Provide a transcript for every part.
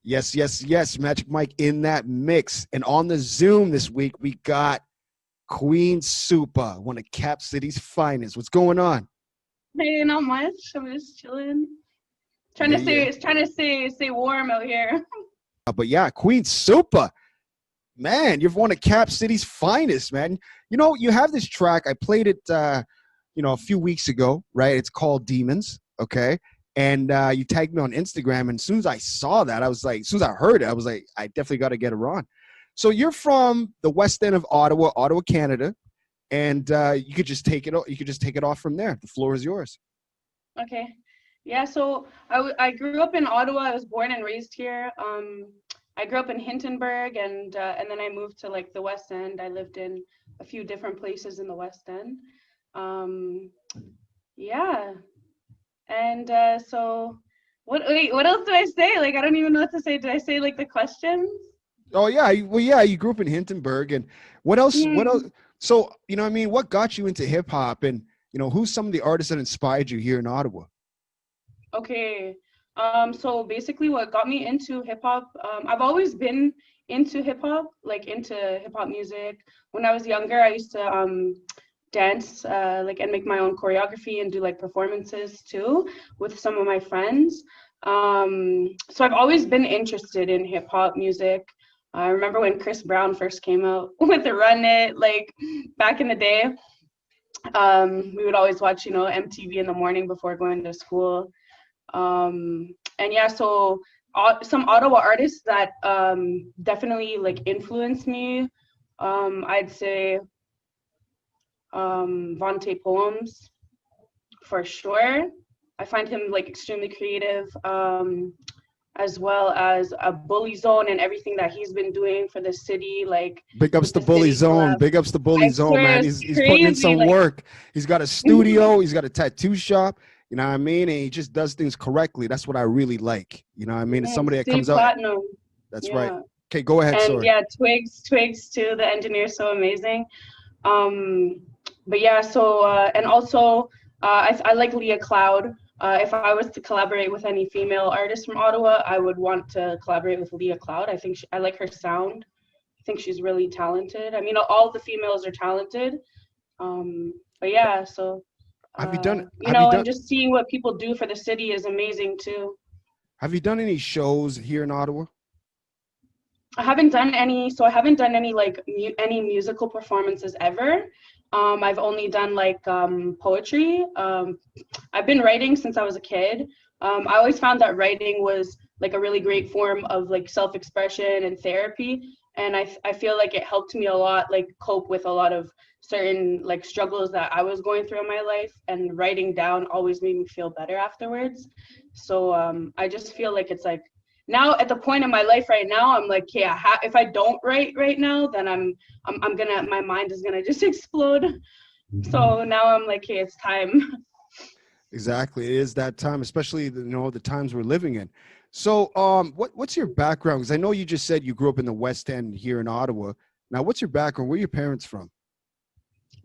Yes, yes, yes. Majic Mike in that mix. And on the Zoom this week, we got Queen Suupa, one of Cap City's finest. What's going on? Hey, not much. I'm just chilling. Trying Yeah, to yeah. stay warm out here. But yeah, Queen Suupa, man, you're one of Cap City's finest, man. You know, you have this track. I played it, a few weeks ago, right? It's called Demons, okay? And you tagged me on Instagram. And as soon as I saw that, I was like, as soon as I heard it, I was like, I definitely got to get her on. So you're from the west end of Ottawa, Ottawa, Canada, and you could just take it. You could just take it off from there. The floor is yours. Okay. Yeah, so I grew up in Ottawa. I was born and raised here. I grew up in Hintonburg, and then I moved to like the West End. I lived in a few different places in the West End. Um, yeah, and so what else do I say? Like, I don't even know what to say. Did I say like the questions? Oh yeah, well yeah, you grew up in Hintonburg, and what else? What Hmm. else? So what I mean, what got you into hip hop, and who's some of the artists that inspired you here in Ottawa? Okay. So basically what got me into hip hop, I've always been into hip hop, like into hip hop music. When I was younger, I used to dance like and make my own choreography and do like performances too with some of my friends. So I've always been interested in hip hop music. I remember when Chris Brown first came out with the Run It, like back in the day. We would always watch, MTV in the morning before going to school. And yeah, so some Ottawa artists that definitely like influenced me. I'd say Vontae Poems for sure. I find him like extremely creative, as well as a Bully Zone and everything that he's been doing for the city, like Big ups with to the Bully city Zone. collab. Big ups to Bully I Zone, swear man. it's He's putting in crazy. some Like, work. He's got a studio. He's got a tattoo shop. You know what I mean? And he just does things correctly. That's what I really like. You know what I mean? It's somebody that stay comes out. platinum. That's right. Yeah. Okay, go ahead. And Sorry. yeah, Twigs too. The engineer's so amazing. Um, but yeah, so and also I like Leah Cloud. If I was to collaborate with any female artist from Ottawa, I would want to collaborate with Leah Cloud. I think I like her sound. I think she's really talented. I mean, all the females are talented. But yeah, so Have you done? Have you and done? just seeing what people do for the city is amazing too. Have you done any shows here in Ottawa? I haven't done any, so I haven't done any like any musical performances ever. I've only done like poetry. I've been writing since I was a kid. I always found that writing was like a really great form of like self-expression and therapy. And I feel like it helped me a lot, like cope with a lot of certain like struggles that I was going through in my life. And writing down always made me feel better afterwards. So I just feel like it's like now at the point in my life right now, I'm like, yeah, if I don't write right now, then I'm gonna, my mind is gonna just explode. So now I'm like, hey, it's time. Exactly. It is that time, especially the times we're living in. So, what's your background? Because I know you just said you grew up in the West End here in Ottawa. Now, what's your background? Where are your parents from?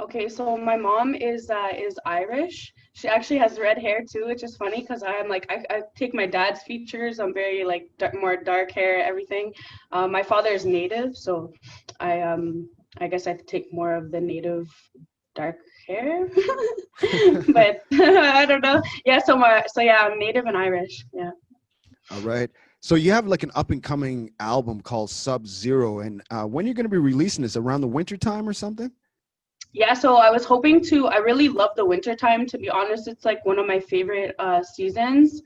Okay, so my mom is Irish. She actually has red hair too, which is funny because I'm like I take my dad's features. I'm very like more dark hair, everything. My father is native, so I guess I take more of the native dark hair. But I don't know. Yeah, so yeah, I'm native and Irish. Yeah. All right. So you have like an up and coming album called Sub Zero, and when you're going to be releasing this, around the winter time or something? Yeah, so I was hoping to, I really love the winter time, to be honest. It's like one of my favorite seasons.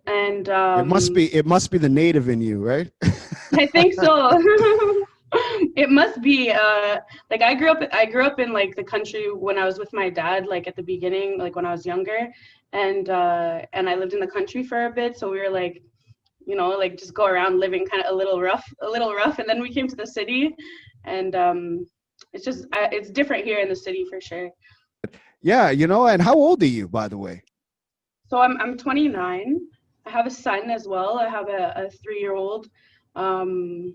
And It must be the native in you, right? I think so. It must be like I grew up in like the country when I was with my dad, like at the beginning, like when I was younger. And I lived in the country for a bit. So we were like, like just go around living kind of a little rough. And then we came to the city and it's just it's different here in the city for sure. Yeah, and how old are you, by the way? So I'm 29. I have a son as well. I have a 3-year-old. Um,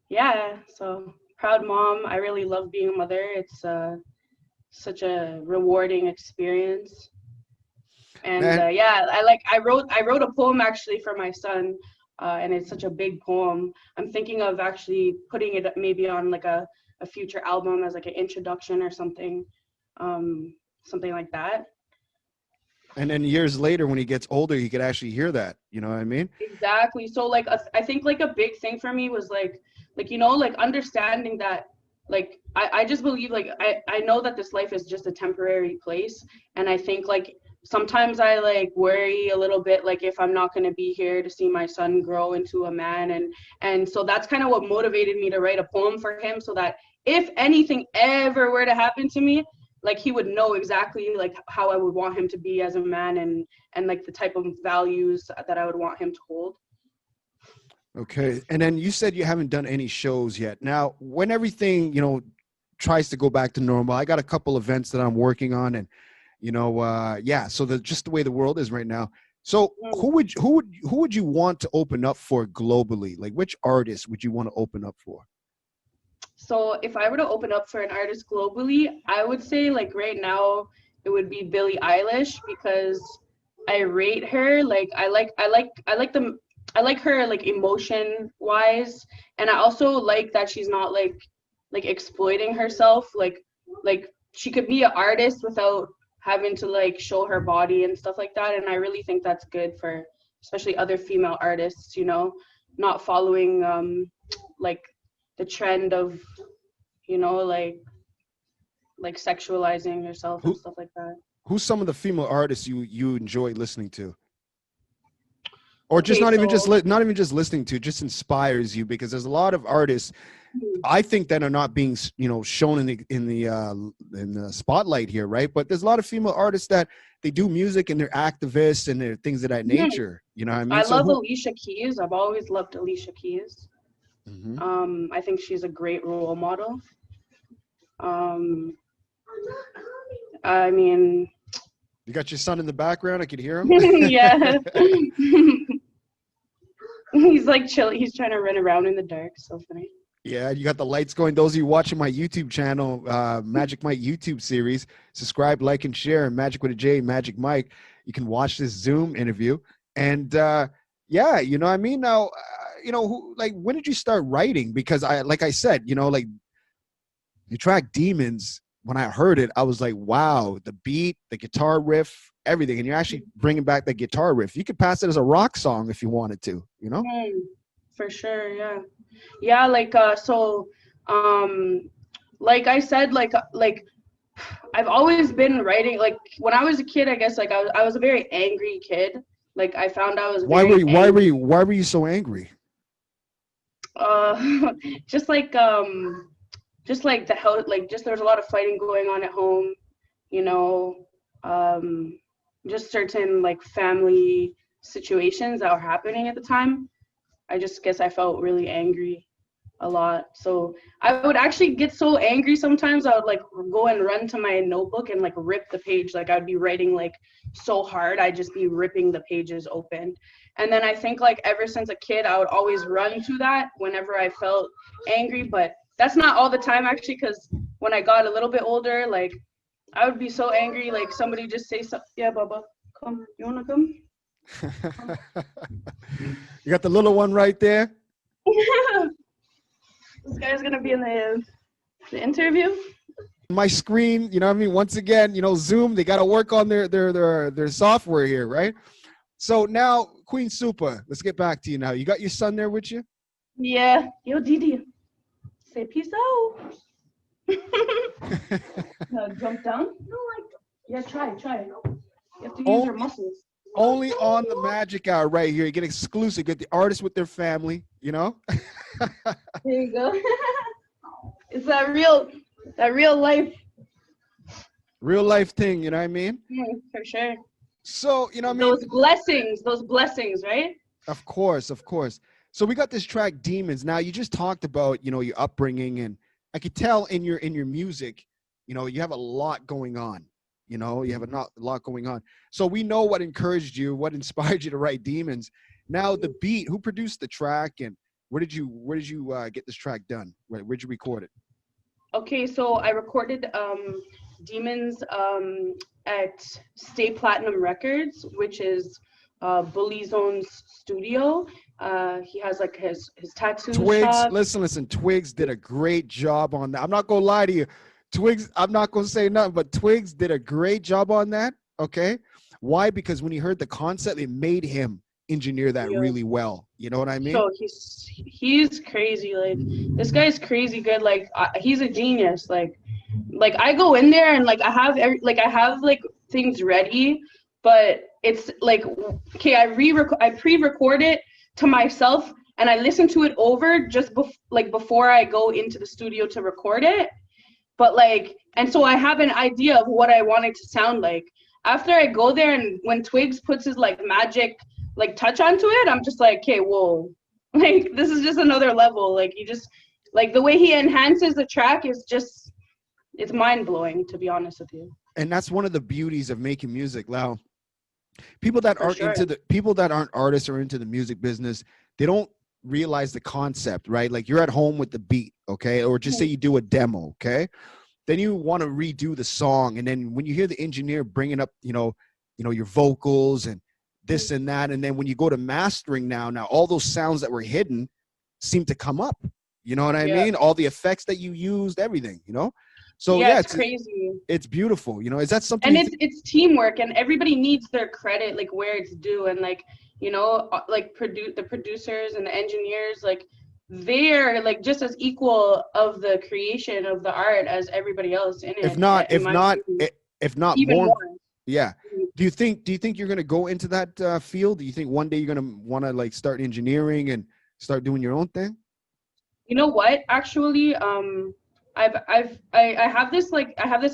yeah, so proud mom. I really love being a mother. It's such a rewarding experience. And Man, yeah, I wrote a poem actually for my son. and it's such a big poem. I'm thinking of actually putting it maybe on like a future album as like an introduction or something, something like that. And then years later, when he gets older, he could actually hear that. You know what I mean? Exactly. So like I think like a big thing for me was like you know, like understanding that like I just believe like I know that this life is just a temporary place, and I think like sometimes I like worry a little bit like if I'm not going to be here to see my son grow into a man, and so that's kind of what motivated me to write a poem for him, so that if anything ever were to happen to me, like he would know exactly like how I would want him to be as a man, and like the type of values that I would want him to hold. Okay. And then you said you haven't done any shows yet. Now, when everything, you know, tries to go back to normal, I got a couple events that I'm working on, and, you know, yeah, so just the way the world is right now. So who would you want to open up for globally? Like which artist would you want to open up for? So if I were to open up for an artist globally, I would say like right now it would be Billie Eilish, because I rate her. Like I like her like emotion wise, and I also like that she's not like exploiting herself. Like she could be an artist without having to like show her body and stuff like that. And I really think that's good for especially other female artists, you know, not following like the trend of, you know, like sexualizing yourself and stuff like that. Who's some of the female artists you enjoy listening to? Or just Okay, not even so not even just listening to, just inspires you? Because there's a lot of artists I think that are not being, you know, shown in the spotlight here, right? But there's a lot of female artists that they do music and they're activists and they're things of that nature. You know what I mean? I So love Alicia Keys. I've always loved Alicia Keys. I think she's a great role model. I mean, you got your son in the background. I could hear him. yeah. He's like chilling. He's trying to run around in the dark. So funny. Yeah, you got the lights going. Those of you watching my YouTube channel, Majic Mike YouTube series, subscribe, like, and share. Magic with a J, Majic Mike. You can watch this Zoom interview. And yeah, you know what I mean? Now, you know, like, when did you start writing? Because like I said, you know, like the track Demons, when I heard it, I was like, wow, the beat, the guitar riff, everything. And you're actually bringing back the guitar riff. You could pass it as a rock song if you wanted to, you know? For sure, yeah. Yeah, like so like I said, like I've always been writing. Like when I was a kid, I guess like I was a very angry kid. Like I found I was why were you so angry? just like the how like just there was a lot of fighting going on at home, you know, just certain like family situations that were happening at the time. I just guess I felt really angry a lot. So I would actually get so angry sometimes I would like go and run to my notebook and like rip the page. Like I'd be writing like so hard, I'd just be ripping the pages open. And then I think like ever since a kid, I would always run to that whenever I felt angry. But that's not all the time actually, because when I got a little bit older, like I would be so angry, like somebody just say something. Yeah, Baba, come, you wanna come? You got the little one right there. This guy's gonna be in the interview. My screen, you know what I mean? Once again, you know, Zoom, they got to work on their software here, right? So now, Queen Suupa, let's get back to you now. You got your son there with you? Yeah. Yo, Didi, say peace out. No, jump down. Yeah, try. You have to use your muscles. Only on the Majic Hour right here. You get exclusive. Get the artists with their family, you know? There you go. It's that real life. Real life thing, you know what I mean? Yeah, for sure. So, you know what I mean? Those blessings, right? Of course. So we got this track Demons. Now you just talked about, you know, your upbringing, and I could tell in your music, you know, you have a lot going on. You know, you have a lot going on. So we know what encouraged you, what inspired you to write Demons. Now the beat, who produced the track, and where did you get this track done? Where'd you record it? Okay, so I recorded Demons at Stay Platinum Records, which is Bully Zone's studio. He has like his tattoo Twigs, shop. listen, Twigs did a great job on that. I'm not gonna lie to you. Twigs, I'm not gonna say nothing, but Twigs did a great job on that. Okay. Why? Because when he heard the concept, it made him engineer that Yeah. really well. You know what I mean? So he's crazy. Like this guy's crazy good. Like he's a genius. Like I go in there and like I have like things ready, but it's like okay, I pre-record it to myself and I listen to it over just before I go into the studio to record it. But like, and so I have an idea of what I want it to sound like. After I go there and when Twigs puts his like magic like touch onto it, I'm just like, okay, whoa, like this is just another level. Like you just like the way he enhances the track is just, it's mind blowing, to be honest with you. And that's one of the beauties of making music. Now, people that For aren't sure. people that aren't artists or into the music business, they don't realize the concept, right? Like you're at home with the beat, okay? Or just say you do a demo, okay? Then you want to redo the song. And then when you hear the engineer bringing up, your vocals and this and that, and then when you go to mastering now all those sounds that were hidden seem to come up. You know what I mean? All the effects that you used, everything, So yeah, it's crazy. It's beautiful. Is that something? And it's teamwork, and everybody needs their credit, like where it's due, and like like the producers and the engineers, like they're like just as equal of the creation of the art as everybody else in it. If not even more. more. Yeah. Do you think you're gonna go into that field? Do you think one day you're gonna want to like start engineering and start doing your own thing? You know what? Actually, I have this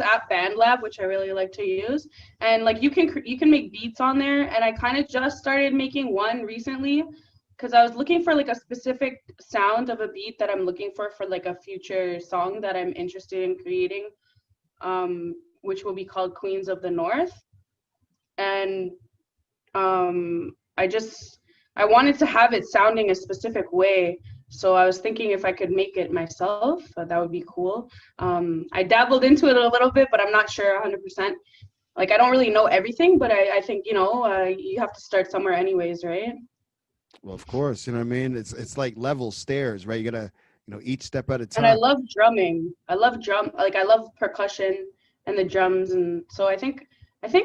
app BandLab, which I really like to use, and like you can make beats on there, and I kind of just started making one recently because I was looking for like a specific sound of a beat that I'm looking for like a future song that I'm interested in creating, which will be called Queens of the North. And I wanted to have it sounding a specific way. So I was thinking if I could make it myself, that would be cool. I dabbled into it a little bit, but I'm not sure 100%. Like, I don't really know everything, but I think, you have to start somewhere anyways, right? Well, of course, you know what I mean? It's like level stairs, right? You gotta, each step at a time. And I love drumming. I love percussion and the drums. And so I think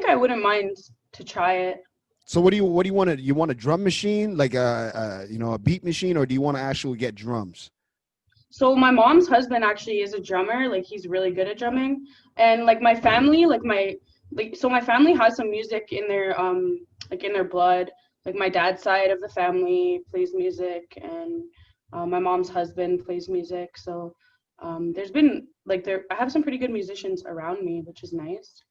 I wouldn't mind to try it. So what do you want to, you want a drum machine, like a beat machine, or do you want to actually get drums? So my mom's husband actually is a drummer. Like he's really good at drumming. And like my family, so my family has some music in their in their blood. Like my dad's side of the family plays music, and my mom's husband plays music. So there's been I have some pretty good musicians around me, which is nice.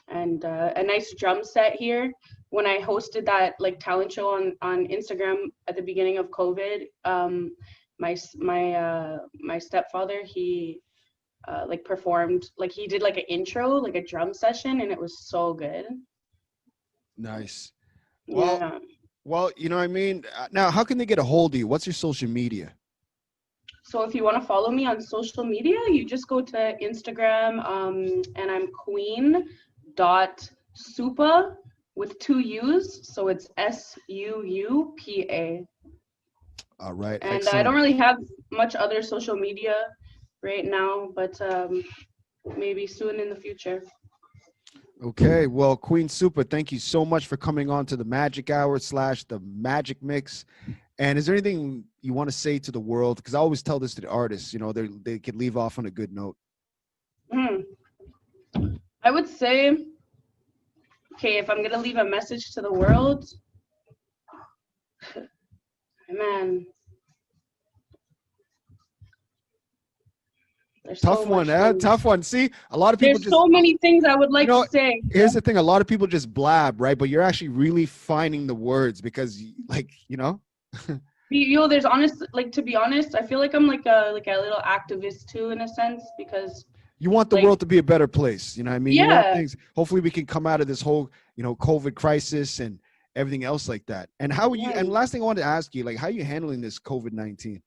And a nice drum set here. When I hosted that like talent show on Instagram at the beginning of COVID, my stepfather, he performed, like he did like an intro, like a drum session, and it was so good. Nice. Yeah. Well, you know what I mean? Now, how can they get a hold of you? What's your social media? So if you want to follow me on social media, you just go to Instagram, and I'm queen.suupa with 2 U's. So it's SUUPA. All right. And excellent. I don't really have much other social media right now, but maybe soon in the future. Okay, well, Queen Suupa, thank you so much for coming on to the Majic Hour / the Majic Mixx. And is there anything you want to say to the world? Because I always tell this to the artists, they could leave off on a good note. I would say, okay, if I'm going to leave a message to the world, man. Tough one, eh? Tough one. See, a lot of people There's so many things I would like to say. Here's the thing. A lot of people just blab, right? But you're actually really finding the words because, There's to be honest, I feel like I'm like a little activist too, in a sense, because you want the world to be a better place. You know what I mean? Yeah. You want things. Hopefully we can come out of this whole, COVID crisis and everything else like that. And how are you, and last thing I wanted to ask you, how are you handling this COVID-19?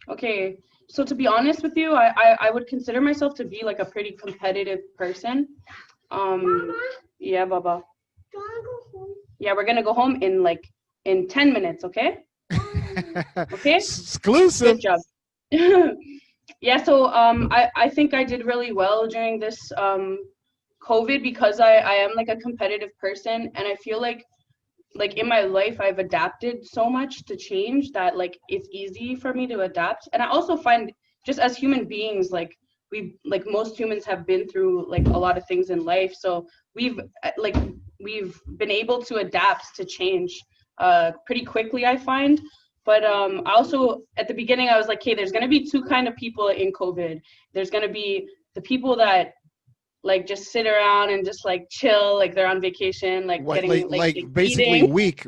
Okay. So to be honest with you, I would consider myself to be like a pretty competitive person. Yeah, Baba. Yeah, we're gonna go home in like in 10 minutes, okay? Okay? Exclusive. Good job. Yeah, so I think I did really well during this COVID because I am like a competitive person, and I feel like in my life I've adapted so much to change that like it's easy for me to adapt. And I also find just as human beings, we like most humans have been through like a lot of things in life, so like we've been able to adapt to change pretty quickly, I find. But I also at the beginning I was like, okay, there's going to be two kind of people in COVID. There's going to be the people that like just sit around and just like chill, like they're on vacation, like What, getting like basically eating. weak.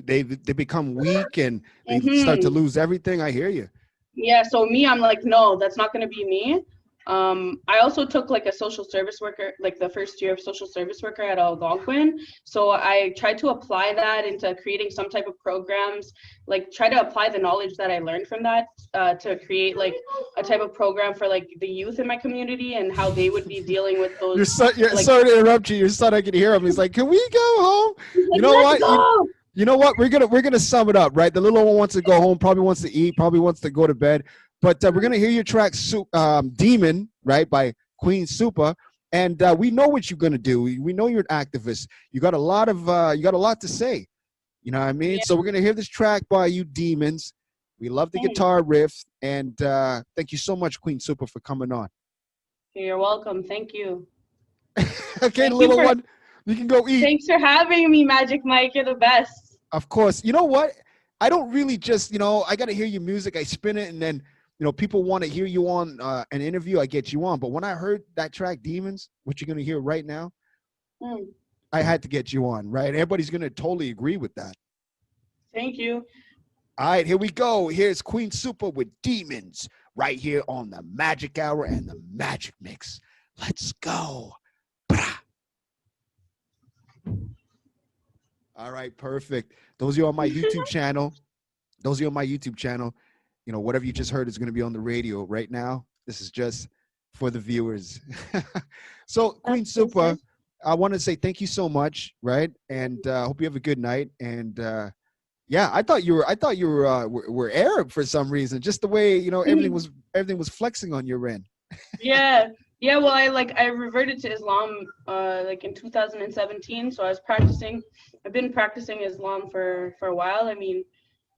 They become weak and they start to Hmm. lose everything. I hear you. Yeah, so me, I'm like, no, that's not going to be me. I also took like a social service worker, like the first year of social service worker at Algonquin. So I tried to apply that into creating some type of programs, like try to apply the knowledge that I learned from that to create like a type of program for like the youth in my community and how they would be dealing with Your those son, like, sorry to interrupt you. Your son, I can hear him. He's like, "Can we go home?" You like know let's what? go. You know what? We're gonna sum it up, right? The little one wants to go home, probably wants to eat, probably wants to go to bed. But we're gonna hear your track, "Demon," right, by Queen Suupa, and we know what you're gonna do. We know you're an activist. You got a lot of you got a lot to say. You know what I mean? Yeah, So we're gonna hear this track by you, Demons. We love the thanks. guitar riff, and thank you so much, Queen Suupa, for coming on. You're welcome. Thank you. Okay, Thank you little for one, you can go eat. Thanks for having me, Majic Mike. You're the best. Of course. You know what? I don't really just, I got to hear your music. I spin it, and then, people want to hear you on an interview. I get you on. But when I heard that track, Demons, which you're going to hear right now, Mm, I had to get you on, right? Everybody's going to totally agree with that. thank you. All right, here we go. Here's Queen Suupa with Demons right here on the Majic Hour and the Majic Mixxx. Let's go. Brah. All right, perfect. Those of you on my YouTube channel, whatever you just heard is going to be on the radio right now. This is just for the viewers. So, Queen Suupa, I want to say thank you so much, right? And hope you have a good night. And yeah, I thought you were Arab for some reason. Just the way everything was flexing on your end. Yeah. Yeah, well, I reverted to Islam like in 2017, so I've been practicing Islam for a while. I mean,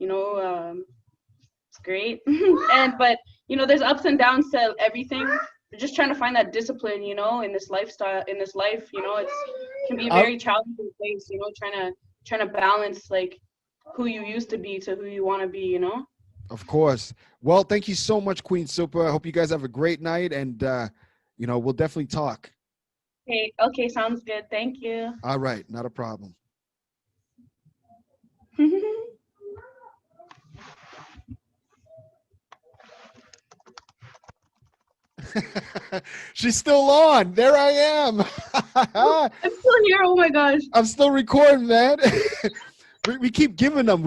it's great. But there's ups and downs to everything. We're just trying to find that discipline, in this lifestyle, in this life, it can be a very challenging place, trying to balance like who you used to be to who you want to be. Of course. Well, thank you so much, Queen Suupa. I hope you guys have a great night, and we'll definitely talk. Okay, sounds good. Thank you. All right, not a problem. She's still on. There I am. I'm still here. Oh my gosh. I'm still recording, man. we keep giving them.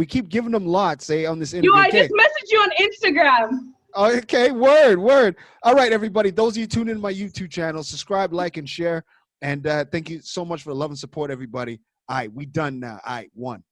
Lots, on this interview. I just messaged you on Instagram. Okay, word. All right, everybody. Those of you tuning in my YouTube channel, subscribe, like, and share. And thank you so much for the love and support, everybody. All right, we done now. All right, one.